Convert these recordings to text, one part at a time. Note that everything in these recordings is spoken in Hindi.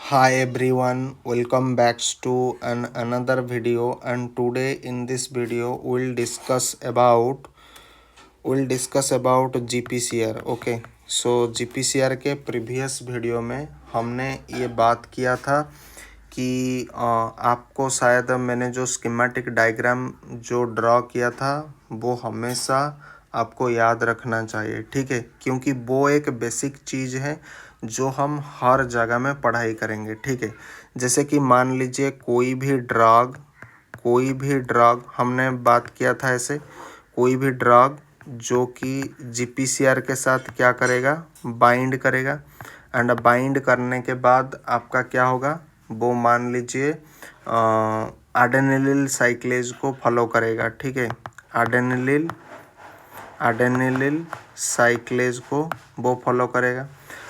Hi everyone, welcome back to another video, and today in this video we'll discuss about GPCR. Okay, so GPCR के प्रीवियस वीडियो में हमने ये बात किया था कि आपको शायद मैंने जो स्कीमेटिक डायग्राम जो ड्रॉ किया था वो हमेशा आपको याद रखना चाहिए, ठीक है, क्योंकि वो एक बेसिक चीज़ है जो हम हर जगह में पढ़ाई करेंगे, ठीक है। जैसे कि मान लीजिए कोई भी ड्रग हमने बात किया था ऐसे, कोई भी ड्रग जो कि जीपीसीआर के साथ क्या करेगा, बाइंड करेगा, एंड बाइंड करने के बाद आपका क्या होगा, वो मान लीजिए एडेनिलिल साइक्लेज को फॉलो करेगा, ठीक है। एडेनिलिल साइक्लेज को वो फॉलो करेगा,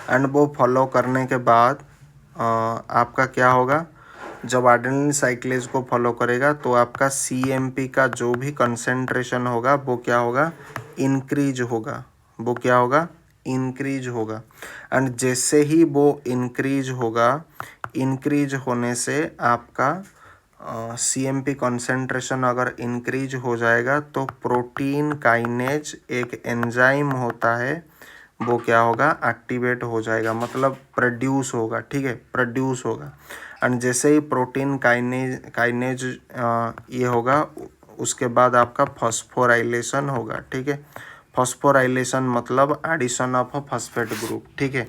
एंड वो फॉलो करने के बाद आपका क्या होगा, जब एडेनिलिल साइक्लेज को फॉलो करेगा तो आपका सीएमपी का जो भी कंसेंट्रेशन होगा वो क्या होगा, इंक्रीज होगा। वो क्या होगा, इंक्रीज होगा। एंड जैसे ही वो इंक्रीज होगा, इंक्रीज होने से आपका सीएमपी कंसेंट्रेशन अगर इंक्रीज हो जाएगा तो प्रोटीन काइनेज एक एंजाइम होता है, वो क्या होगा, एक्टिवेट हो जाएगा, मतलब प्रोड्यूस होगा, ठीक है, प्रोड्यूस होगा। एंड जैसे ही प्रोटीन काइनेज ये होगा, उसके बाद आपका फॉस्फोराइलेशन होगा, ठीक है। फॉस्फोराइलेशन मतलब addition of a phosphate group, ठीक है।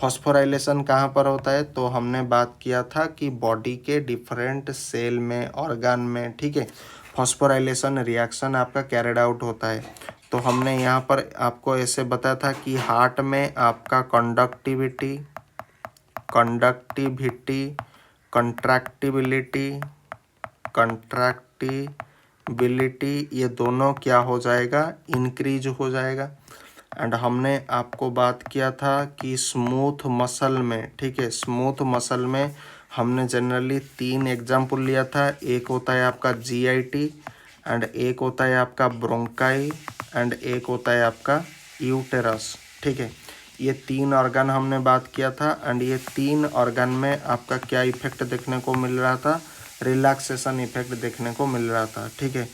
फॉस्फोराइलेशन कहाँ पर होता है, तो हमने बात किया था कि बॉडी के डिफरेंट सेल में, ऑर्गन में, ठीक है, फॉस्फोराइलेशन रिएक्शन आपका कैरिड आउट होता है। तो हमने यहाँ पर आपको ऐसे बताया था कि हार्ट में आपका कंडक्टिविटी कंट्रैक्टिबिलिटी ये दोनों क्या हो जाएगा, इंक्रीज हो जाएगा। एंड हमने आपको बात किया था कि स्मूथ मसल में, ठीक है, स्मूथ मसल में हमने जनरली 3 एग्जाम्पल लिया था। एक होता है आपका जीआईटी, एंड एक होता है आपका ब्रोंकाई, एंड एक होता है आपका यूटेरस, ठीक है। ये 3 ऑर्गन हमने बात किया था, एंड ये 3 ऑर्गन में आपका क्या इफेक्ट देखने को मिल रहा था, रिलैक्सेशन इफेक्ट देखने को मिल रहा था, ठीक है।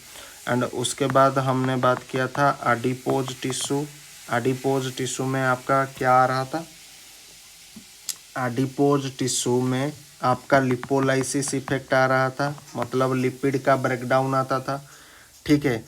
एंड उसके बाद हमने बात किया था एडिपोज टिश्यू में आपका क्या आ रहा था, एडिपोज टिश्यू में आपका लिपोलाइसिस इफेक्ट आ रहा था, मतलब लिपिड का ब्रेकडाउन आता था, ठीक है।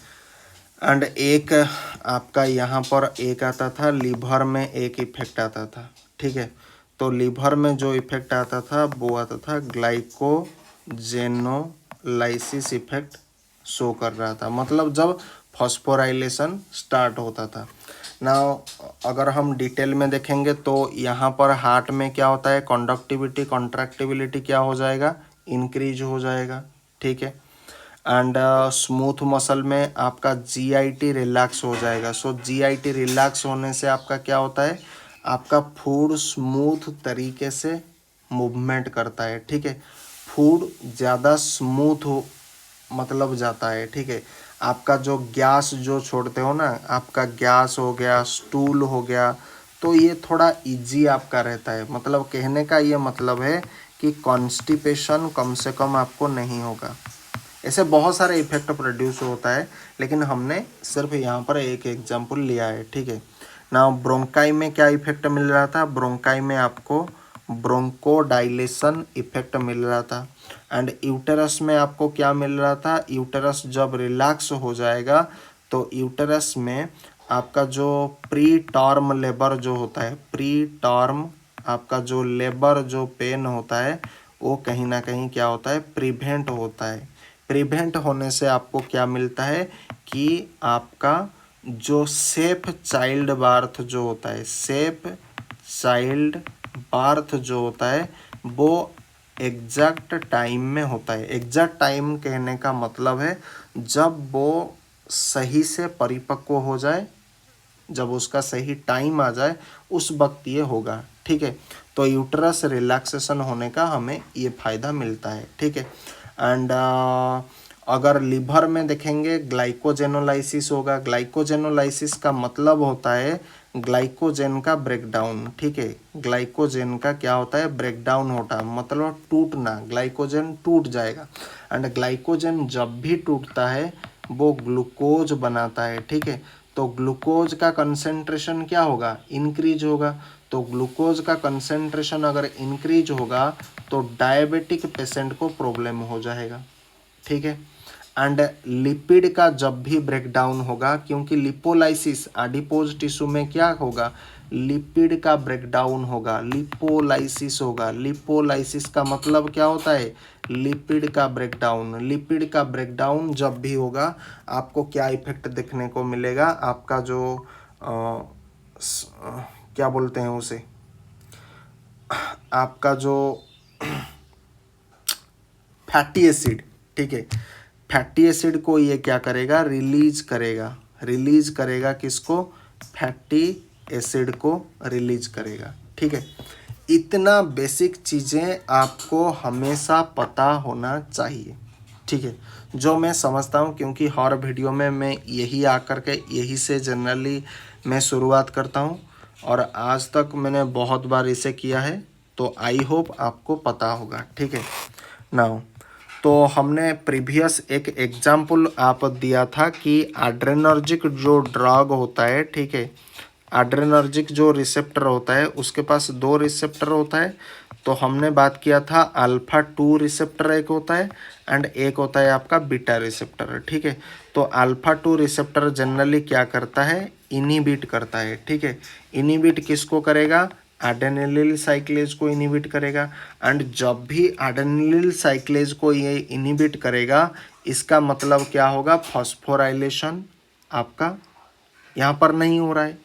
एंड एक आपका यहाँ पर एक आता था, लीवर में एक इफेक्ट आता था, ठीक है। तो लीवर में जो इफेक्ट आता था वो आता था ग्लाइकोजेनोलाइसिस इफेक्ट शो कर रहा था, मतलब जब फॉस्फोराइलेशन स्टार्ट होता था। नाउ अगर हम डिटेल में देखेंगे तो यहाँ पर हार्ट में क्या होता है, कंडक्टिविटी कंट्रैक्टिबिलिटी क्या हो जाएगा, इंक्रीज हो जाएगा, ठीक है। एंड स्मूथ मसल में आपका जीआईटी रिलैक्स हो जाएगा। सो जीआईटी रिलैक्स होने से आपका क्या होता है, आपका फूड स्मूथ तरीके से मूवमेंट करता है, ठीक है। फूड ज़्यादा स्मूथ हो मतलब जाता है, ठीक है। आपका जो गैस जो छोड़ते हो ना, आपका गैस हो गया, स्टूल हो गया, तो ये थोड़ा इजी आपका रहता है। मतलब कहने का ये मतलब है कि कॉन्स्टिपेशन कम से कम आपको नहीं होगा। ऐसे बहुत सारे इफेक्ट प्रोड्यूस होता है, लेकिन हमने सिर्फ यहाँ पर एक एग्जांपल लिया है, ठीक है ना। ब्रोंकाई में क्या इफेक्ट मिल रहा था, ब्रोंकाई में आपको ब्रोंकोडाइलेशन इफेक्ट मिल रहा था। एंड यूटेरस में आपको क्या मिल रहा था, यूटेरस जब रिलैक्स हो जाएगा तो यूटेरस में आपका जो प्री टर्म लेबर जो होता है, प्री टर्म आपका जो लेबर जो पेन होता है, वो कहीं ना कहीं क्या होता है, प्रिवेंट होता है। प्रिवेंट होने से आपको क्या मिलता है कि आपका जो सेफ चाइल्ड बर्थ जो होता है, सेफ चाइल्ड बर्थ जो होता है वो एग्जैक्ट टाइम में होता है। एग्जैक्ट टाइम कहने का मतलब है जब वो सही से परिपक्व हो जाए, जब उसका सही टाइम आ जाए उस वक्त ये होगा, ठीक है। तो यूट्रस रिलैक्सेशन होने का हमें ये फ़ायदा मिलता है, ठीक है। एंड अगर लीवर में देखेंगे ग्लाइकोजेनोलाइसिस होगा। ग्लाइकोजेनोलाइसिस का मतलब होता है ग्लाइकोजन का ब्रेकडाउन, ठीक है। ग्लाइकोजन का क्या होता है, ब्रेकडाउन होता है, मतलब टूटना, ग्लाइकोजन टूट जाएगा। एंड ग्लाइकोजन जब भी टूटता है वो ग्लूकोज बनाता है, ठीक है। तो ग्लूकोज का कंसेंट्रेशन क्या होगा, इंक्रीज होगा। तो ग्लूकोज का कंसेंट्रेशन अगर इंक्रीज होगा तो डायबिटिक पेशेंट को प्रॉब्लम हो जाएगा, ठीक है। एंड लिपिड का जब भी ब्रेकडाउन होगा, क्योंकि लिपोलाइसिस आडिपोज टिश्यू में क्या होगा, लिपिड का ब्रेकडाउन होगा, लिपोलाइसिस होगा। लिपोलाइसिस का मतलब क्या होता है, लिपिड का ब्रेकडाउन। लिपिड का ब्रेकडाउन जब भी होगा आपको क्या इफेक्ट देखने को मिलेगा, आपका जो क्या बोलते हैं उसे, आपका जो फैटी एसिड, ठीक है, फैटी एसिड को ये क्या करेगा, रिलीज करेगा। रिलीज करेगा किसको, फैटी एसिड को रिलीज करेगा, ठीक है। इतना बेसिक चीज़ें आपको हमेशा पता होना चाहिए, ठीक है, जो मैं समझता हूँ, क्योंकि हर वीडियो में मैं यही आकर के यही से जनरली मैं शुरुआत करता हूँ और आज तक मैंने बहुत बार इसे किया है, तो आई होप आपको पता होगा, ठीक है। नाउ तो हमने प्रीवियस एक एग्जाम्पल आप दिया था कि एड्रेनर्जिक जो ड्रग होता है, ठीक है, एड्रेनर्जिक जो रिसेप्टर होता है उसके पास दो रिसेप्टर होता है। तो हमने बात किया था अल्फा 2 रिसेप्टर एक होता है एंड एक होता है आपका बीटा रिसेप्टर, ठीक है। तो अल्फा 2 रिसेप्टर जनरली क्या करता है, इनिबिट करता है, ठीक है। इनिबिट किसको करेगा, एडेनिलिल साइक्लेज को इनिबिट करेगा। एंड जब भी एडेनिलिल साइक्लेज को ये इनिबिट करेगा, इसका मतलब क्या होगा, फॉस्फोराइलेशन आपका यहाँ पर नहीं हो रहा है,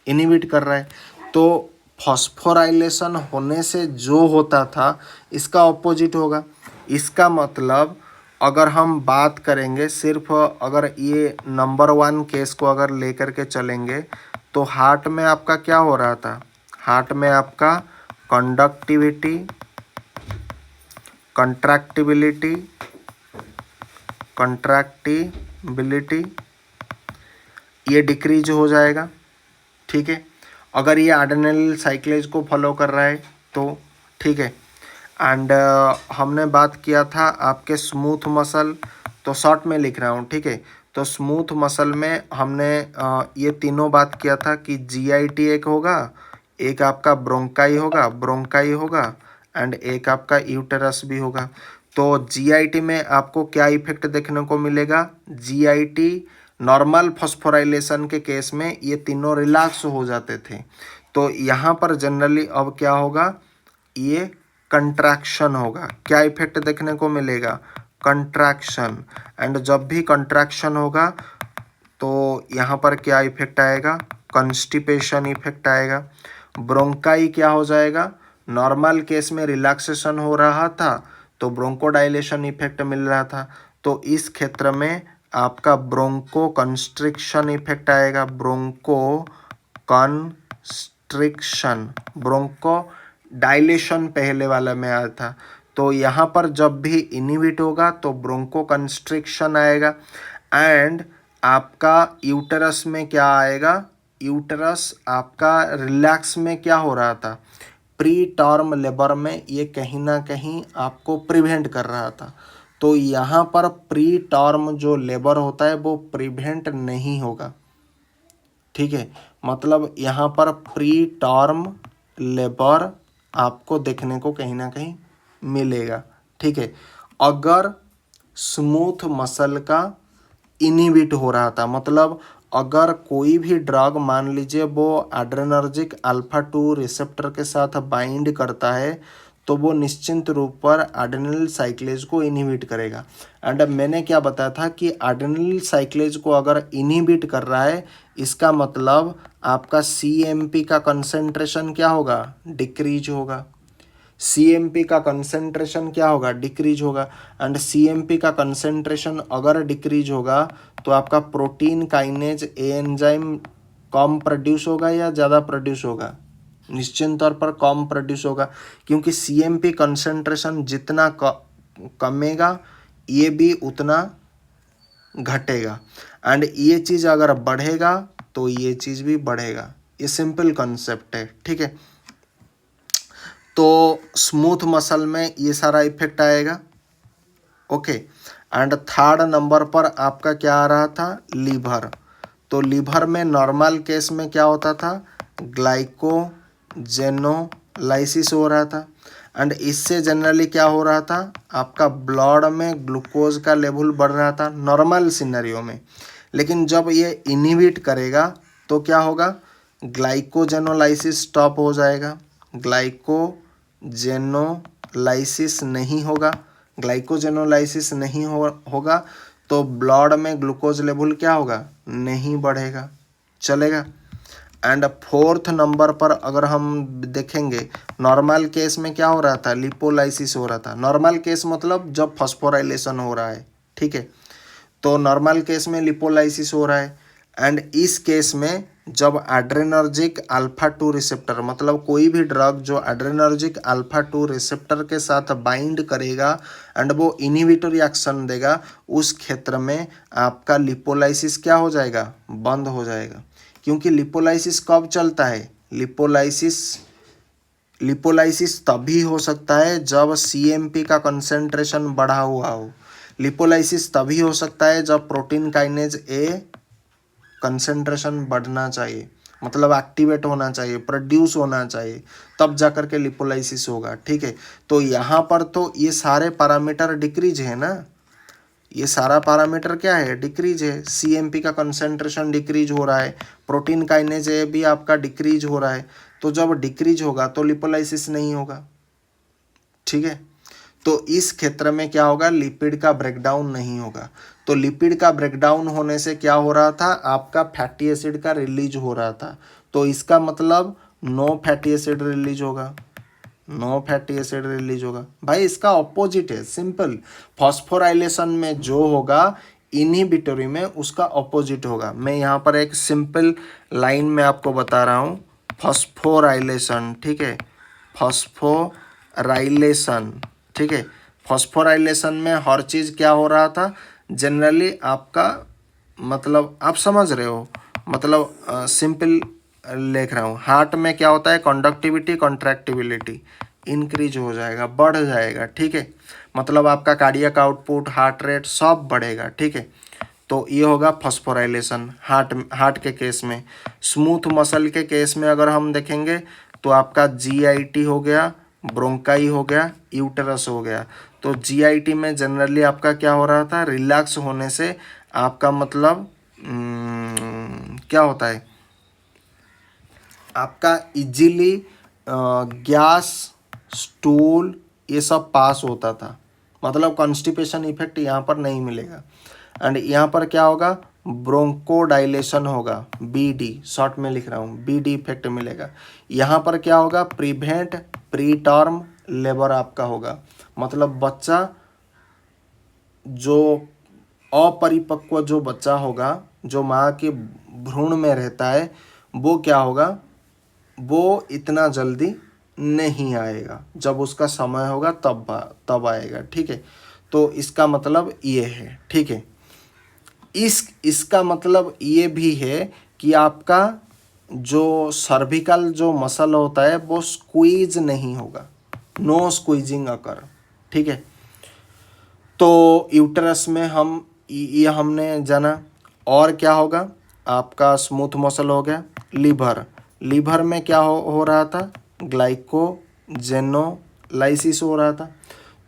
इनिबिट कर रहा है। तो फॉस्फोराइलेशन होने से जो होता था इसका ऑपोजिट होगा। इसका मतलब अगर हम बात करेंगे सिर्फ, अगर ये नंबर 1 केस को अगर लेकर के चलेंगे तो हार्ट में आपका क्या हो रहा था, हार्ट में आपका कंडक्टिविटी, कंट्रैक्टिबिलिटी, ये डिक्रीज हो जाएगा, ठीक है। अगर ये एडेनिल साइक्लेज को फॉलो कर रहा है तो, ठीक है। एंड हमने बात किया था आपके स्मूथ मसल, तो शॉर्ट में लिख रहा हूँ, ठीक है। तो स्मूथ मसल में हमने ये तीनों बात किया था कि जीआईटी एक होगा, एक आपका ब्रोंकाई होगा एंड एक आपका यूटेरस भी होगा। तो जीआईटी में आपको क्या इफेक्ट देखने को मिलेगा, जीआईटी नॉर्मल फॉस्फोराइलेशन के केस में ये तीनों रिलैक्स हो जाते थे। तो यहाँ पर जनरली अब क्या होगा, ये कंट्रैक्शन होगा। क्या इफेक्ट देखने को मिलेगा, कंट्रैक्शन। एंड जब भी कंट्रैक्शन होगा तो यहाँ पर क्या इफेक्ट आएगा, कॉन्स्टिपेशन इफेक्ट आएगा। ब्रोंकाई क्या हो जाएगा, नॉर्मल केस में रिलैक्सेशन हो रहा था तो ब्रोंकोडाइलेशन इफेक्ट मिल रहा था, तो इस क्षेत्र में आपका ब्रोंको कंस्ट्रिक्शन इफेक्ट आएगा। ब्रोंको कंस्ट्रिक्शन, ब्रोंको डायलेशन पहले वाला में आया था, तो यहाँ पर जब भी इनिबिट होगा तो ब्रोंको कंस्ट्रिक्शन आएगा। एंड आपका यूटेरस में क्या आएगा, यूटेरस आपका रिलैक्स में क्या हो रहा था, प्री टर्म लेबर में ये कहीं ना कहीं आपको प्रिवेंट कर रहा था। तो यहाँ पर प्री टर्म जो लेबर होता है वो प्रिवेंट नहीं होगा, ठीक है। मतलब यहाँ पर प्री टर्म लेबर आपको देखने को कहीं ना कहीं मिलेगा, ठीक है। अगर स्मूथ मसल का इनिबिट हो रहा था, मतलब अगर कोई भी ड्रग मान लीजिए वो एड्रेनर्जिक अल्फा 2 रिसेप्टर के साथ बाइंड करता है तो वो निश्चित रूप पर एडेनिल साइक्लेज को इनहिबिट करेगा। एंड मैंने क्या बताया था कि एडेनिल साइक्लेज को अगर इनहिबिट कर रहा है, इसका मतलब आपका सीएमपी का कंसंट्रेशन क्या होगा, डिक्रीज होगा। सीएमपी का कंसंट्रेशन क्या होगा, डिक्रीज होगा। एंड सीएमपी का कंसंट्रेशन अगर डिक्रीज होगा तो आपका protein kinase A enzyme come produce होगा या ज़्यादा प्रोड्यूस होगा, निश्चित तौर पर कम प्रोड्यूस होगा, क्योंकि सीएमपी कंसंट्रेशन जितना कमेगा ये भी उतना घटेगा। एंड ये चीज़ अगर बढ़ेगा तो ये चीज़ भी बढ़ेगा, ये सिंपल कॉन्सेप्ट है, ठीक है। तो स्मूथ मसल में ये सारा इफेक्ट आएगा, ओके। एंड थर्ड नंबर पर आपका क्या आ रहा था, लीवर। तो लीवर में नॉर्मल केस में क्या होता था, ग्लाइकोजेनोलाइसिस हो रहा था। एंड इससे जनरली क्या हो रहा था, आपका ब्लड में ग्लूकोज का लेवल बढ़ रहा था नॉर्मल सिनेरियो में। लेकिन जब ये इनहिबिट करेगा तो क्या होगा, ग्लाइकोजेनोलाइसिस स्टॉप हो जाएगा, ग्लाइकोजेनोलाइसिस नहीं होगा। ग्लाइकोजेनोलाइसिस नहीं होगा तो ब्लड में ग्लूकोज लेवल क्या होगा, नहीं बढ़ेगा, चलेगा। एंड फोर्थ नंबर पर अगर हम देखेंगे, नॉर्मल केस में क्या हो रहा था, लिपोलाइसिस हो रहा था। नॉर्मल केस मतलब जब फॉस्फोराइलेशन हो रहा है, ठीक है। तो नॉर्मल केस में लिपोलाइसिस हो रहा है। एंड इस केस में जब एड्रेनर्जिक अल्फा 2 रिसेप्टर, मतलब कोई भी ड्रग जो एड्रेनर्जिक अल्फा 2 रिसेप्टर के साथ बाइंड करेगा एंड वो इनहिबिटरी एक्शन देगा, उस क्षेत्र में आपका लिपोलाइसिस क्या हो जाएगा, बंद हो जाएगा। क्योंकि लिपोलाइसिस कब चलता है, लिपोलाइसिस तभी हो सकता है जब सीएमपी का कंसेंट्रेशन बढ़ा हुआ हो। लिपोलाइसिस तभी हो सकता है जब प्रोटीन काइनेज ए कंसेंट्रेशन बढ़ना चाहिए, मतलब एक्टिवेट होना चाहिए, प्रोड्यूस होना चाहिए, तब जा कर के लिपोलाइसिस होगा, ठीक है। तो यहाँ पर तो ये सारे पैरामीटर डिक्रीज है ना, ये सारा पैरामीटर क्या है, डिक्रीज है। सीएमपी का कंसेंट्रेशन डिक्रीज हो रहा है, प्रोटीन काइनेज ए भी आपका डिक्रीज हो रहा है। तो जब डिक्रीज होगा तो लिपोलाइसिस नहीं होगा, ठीक है। तो इस क्षेत्र में क्या होगा, लिपिड का ब्रेकडाउन नहीं होगा। तो लिपिड का ब्रेकडाउन होने से क्या हो रहा था, आपका फैटी एसिड का रिलीज हो रहा था। तो इसका मतलब नो फैटी एसिड रिलीज होगा, नो फैटी एसिड रिलीज होगा। भाई इसका ऑपोजिट है, सिंपल। फॉस्फोराइलेशन में जो होगा, इनहिबिटरी में उसका ऑपोजिट होगा। मैं यहाँ पर एक सिंपल लाइन में आपको बता रहा हूँ, फॉस्फोराइलेशन, ठीक है, फॉस्फोराइलेशन, ठीक है। फॉस्फोराइलेशन में हर चीज़ क्या हो रहा था, जनरली आपका, मतलब आप समझ रहे हो, मतलब सिंपल लिख रहा हूँ। हार्ट में क्या होता है, कंडक्टिविटी कॉन्ट्रैक्टिबिलिटी इंक्रीज हो जाएगा, बढ़ जाएगा, ठीक है। मतलब आपका कार्डियक आउटपुट, हार्ट रेट सब बढ़ेगा, ठीक है। तो ये होगा फॉस्फोराइलेशन हार्ट के केस में। स्मूथ मसल के केस में अगर हम देखेंगे तो आपका जीआईटी हो गया, ब्रोंकाई हो गया, यूटेरस हो गया। तो जीआईटी में जनरली आपका क्या हो रहा था, रिलैक्स होने से आपका मतलब क्या होता है, आपका इजीली गैस, स्टूल ये सब पास होता था, मतलब कॉन्स्टिपेशन इफेक्ट यहाँ पर नहीं मिलेगा। एंड यहाँ पर क्या होगा, ब्रोंकोडाइलेशन होगा, बीडी शॉर्ट में लिख रहा हूँ, बीडी इफेक्ट मिलेगा। यहाँ पर क्या होगा, प्रिवेंट प्री टर्म लेबर आपका होगा, मतलब बच्चा जो अपरिपक्व जो बच्चा होगा, जो माँ के भ्रूण में रहता है, वो क्या होगा, वो इतना जल्दी नहीं आएगा, जब उसका समय होगा तब आएगा, ठीक है। तो इसका मतलब ये है, ठीक है। इसका मतलब ये भी है कि आपका जो सर्विकल जो मसल होता है वो स्क्वीज नहीं होगा, नो स्क्वीजिंग अकर, ठीक है। तो यूटेरस में हम ये हमने जाना। और क्या होगा, आपका स्मूथ मसल हो गया। लीवर में क्या हो रहा था, ग्लाइकोजेनोलाइसिस हो रहा था।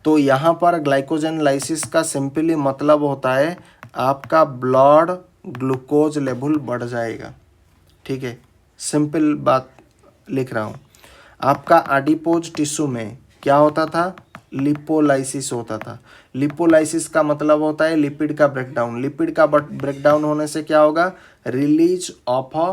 तो यहाँ पर ग्लाइकोजेनोलाइसिस का सिंपली मतलब होता है आपका ब्लड ग्लूकोज लेवल बढ़ जाएगा, ठीक है। सिंपल बात लिख रहा हूँ। आपका एडिपोज टिश्यू में क्या होता था, लिपोलाइसिस होता था। लिपोलाइसिस का मतलब होता है लिपिड का ब्रेकडाउन। लिपिड का ब्रेकडाउन होने से क्या होगा, release of a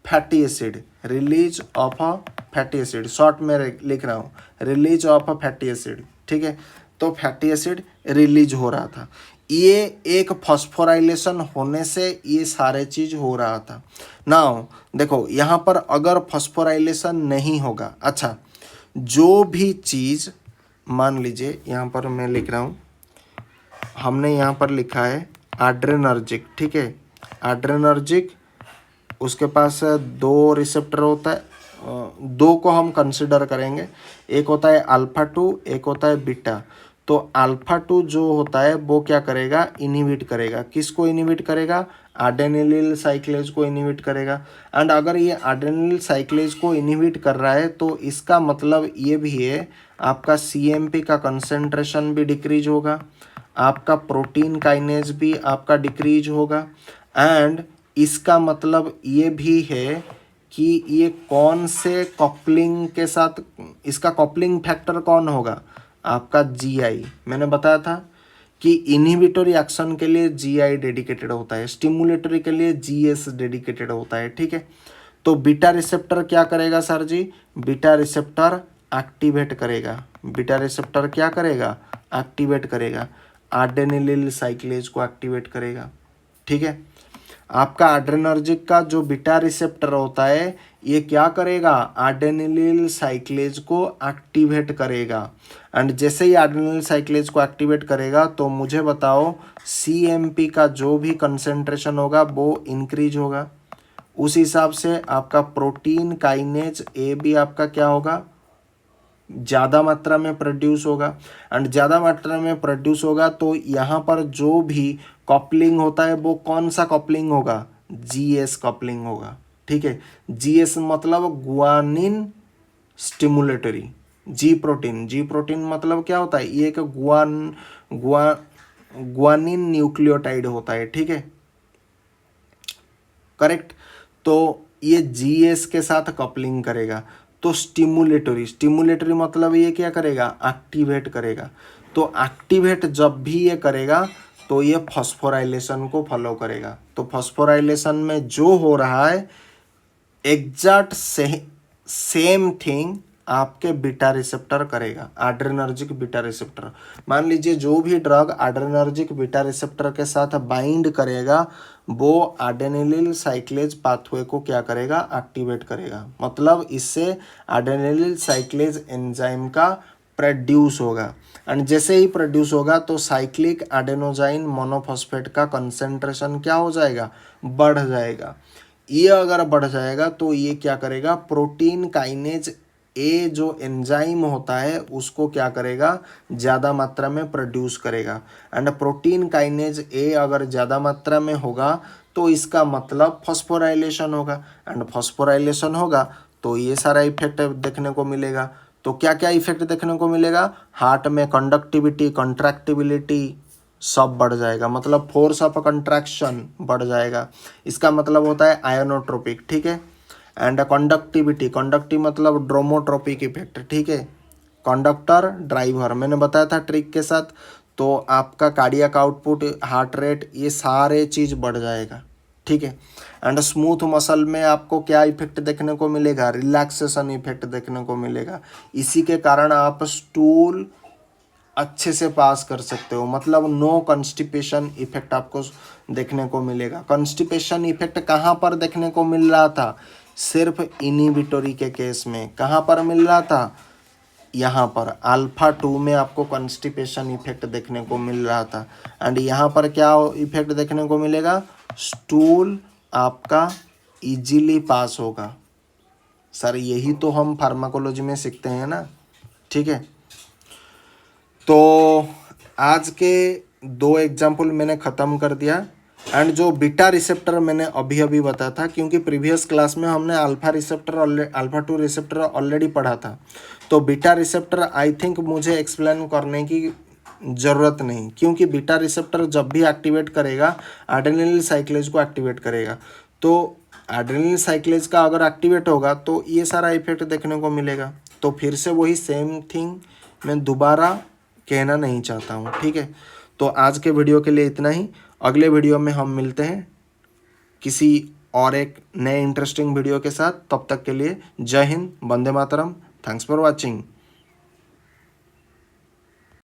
fatty acid, release of a fatty acid, short में लिख रहा हूँ, release of a fatty acid, ठीक है। तो फैटी एसिड रिलीज हो रहा था। ये एक फॉस्फोराइलेशन होने से ये सारे चीज हो रहा था। नाउ देखो यहाँ पर अगर फॉस्फोराइलेशन नहीं होगा, अच्छा जो भी चीज़, मान लीजिए यहाँ पर मैं लिख रहा हूँ, हमने यहाँ पर लिखा है एड्रेनर्जिक, ठीक है। एड्रेनर्जिक उसके पास 2 रिसेप्टर होता है, 2 को हम कंसिडर करेंगे। एक होता है अल्फा 2, एक होता है बीटा। तो अल्फा 2 जो होता है वो क्या करेगा, इनहिबिट करेगा। किसको इनहिबिट करेगा, एडेनिलिल साइक्लेज को इनहिबिट करेगा। एंड अगर ये एडेनिलिल साइक्लेज को इनहिबिट कर रहा है तो इसका मतलब ये भी है आपका CMP का कंसंट्रेशन भी डिक्रीज होगा, आपका प्रोटीन काइनेज भी आपका डिक्रीज होगा। एंड इसका मतलब ये भी है कि ये कौन से कपलिंग के साथ, इसका कपलिंग फैक्टर कौन होगा, आपका GI। मैंने बताया था कि इनहिबिटरी एक्शन के लिए GI डेडिकेटेड होता है, स्टिमुलेटरी के लिए GS डेडिकेटेड होता है, ठीक है। तो बीटा रिसेप्टर क्या करेगा सर जी, बीटा रिसेप्टर एक्टिवेट करेगा। बीटा रिसेप्टर क्या करेगा, एक्टिवेट करेगा, एडेनिलिल साइक्लेज को एक्टिवेट करेगा, ठीक है। आपका एड्रेनर्जिक का जो बीटा रिसेप्टर होता है ये क्या करेगा, एडेनिलिल साइक्लेज को एक्टिवेट करेगा। एंड जैसे ही एडेनिलिल साइक्लेज को एक्टिवेट करेगा तो मुझे बताओ CMP का जो भी कंसेंट्रेशन होगा वो इंक्रीज होगा। उस हिसाब से आपका प्रोटीन काइनेज A भी आपका क्या होगा, ज़्यादा मात्रा में प्रोड्यूस होगा। एंड ज़्यादा मात्रा में प्रोड्यूस होगा तो यहाँ पर जो भी कपलिंग होता है वो कौन सा कपलिंग होगा, GS कपलिंग होगा, ठीक है। GS मतलब गुआनिन स्टिमुलेटरी। जी प्रोटीन मतलब क्या होता है, ये एक गुआनिन न्यूक्लियोटाइड होता है, ठीक है, करेक्ट। तो ये GS के साथ कपलिंग करेगा। तो स्टिमुलेटरी मतलब ये क्या करेगा, एक्टिवेट करेगा। तो एक्टिवेट जब भी ये करेगा तो ये फॉस्फोराइलेशन को फॉलो करेगा। तो फॉस्फोराइलेशन में जो हो रहा है एग्जैक्ट सेम थिंग आपके बीटा रिसेप्टर करेगा, एड्रेनर्जिक बीटा रिसेप्टर। मान लीजिए जो भी ड्रग एड्रेनर्जिक बीटा रिसेप्टर के साथ बाइंड करेगा वो एडेनिलिल साइक्लेज पाथवे को क्या करेगा, एक्टिवेट करेगा। मतलब इससे एडेनिलिल साइक्लेज एंजाइम का प्रोड्यूस होगा। एंड जैसे ही प्रोड्यूस होगा तो साइक्लिक एडेनोजाइन मोनोफॉस्फेट का कंसेंट्रेशन क्या हो जाएगा, बढ़ जाएगा। ये अगर बढ़ जाएगा तो ये क्या करेगा, प्रोटीन काइनेज A जो एंजाइम होता है उसको क्या करेगा, ज़्यादा मात्रा में प्रोड्यूस करेगा। एंड प्रोटीन काइनेज A अगर ज़्यादा मात्रा में होगा तो इसका मतलब फॉस्फोराइलेशन होगा। एंड फॉस्फोराइलेशन होगा तो ये सारा इफेक्ट देखने को मिलेगा। तो क्या क्या इफेक्ट देखने को मिलेगा, हार्ट में कंडक्टिविटी, कंट्रैक्टिबिलिटी सब बढ़ जाएगा, मतलब फोर्स ऑफ कंट्रैक्शन बढ़ जाएगा। इसका मतलब होता है आयोनोट्रोपिक, ठीक है। एंड कंडक्टिव मतलब ड्रोमोट्रोपिक इफेक्ट, ठीक है, कंडक्टर ड्राइवर मैंने बताया था ट्रिक के साथ। तो आपका कार्डियक आउटपुट, हार्ट रेट, ये सारे चीज़ बढ़ जाएगा, ठीक है। एंड स्मूथ मसल में आपको क्या इफेक्ट देखने को मिलेगा, रिलैक्सेशन इफेक्ट देखने को मिलेगा। इसी के कारण आप स्टूल अच्छे से पास कर सकते हो, मतलब नो कंस्टिपेशन इफेक्ट आपको देखने को मिलेगा। कंस्टिपेशन इफेक्ट कहाँ पर देखने को मिल रहा था, सिर्फ इनहिबिटरी के केस में। कहाँ पर मिल रहा था, यहाँ पर अल्फा 2 में आपको कंस्टिपेशन इफेक्ट देखने को मिल रहा था। एंड यहाँ पर क्या इफेक्ट देखने को मिलेगा, स्टूल आपका इजीली पास होगा। सर यही तो हम फार्माकोलॉजी में सीखते हैं ना, ठीक है। तो आज के 2 एग्जाम्पल मैंने ख़त्म कर दिया। एंड जो बीटा रिसेप्टर मैंने अभी अभी बताया था, क्योंकि प्रीवियस क्लास में हमने अल्फा 2 रिसेप्टर ऑलरेडी पढ़ा था। तो बीटा रिसेप्टर आई थिंक मुझे एक्सप्लेन करने की ज़रूरत नहीं, क्योंकि बीटा रिसेप्टर जब भी एक्टिवेट करेगा एड्रेनलिन साइक्लेज को एक्टिवेट करेगा। तो एड्रेनलिन साइक्लेज का अगर एक्टिवेट होगा तो ये सारा इफेक्ट देखने को मिलेगा। तो फिर से वही सेम थिंग मैं दोबारा कहना नहीं चाहता हूँ, ठीक है। तो आज के वीडियो के लिए इतना ही। अगले वीडियो में हम मिलते हैं किसी और एक नए इंटरेस्टिंग वीडियो के साथ। तब तक के लिए जय Hind, Vande Mataram, thanks for watching.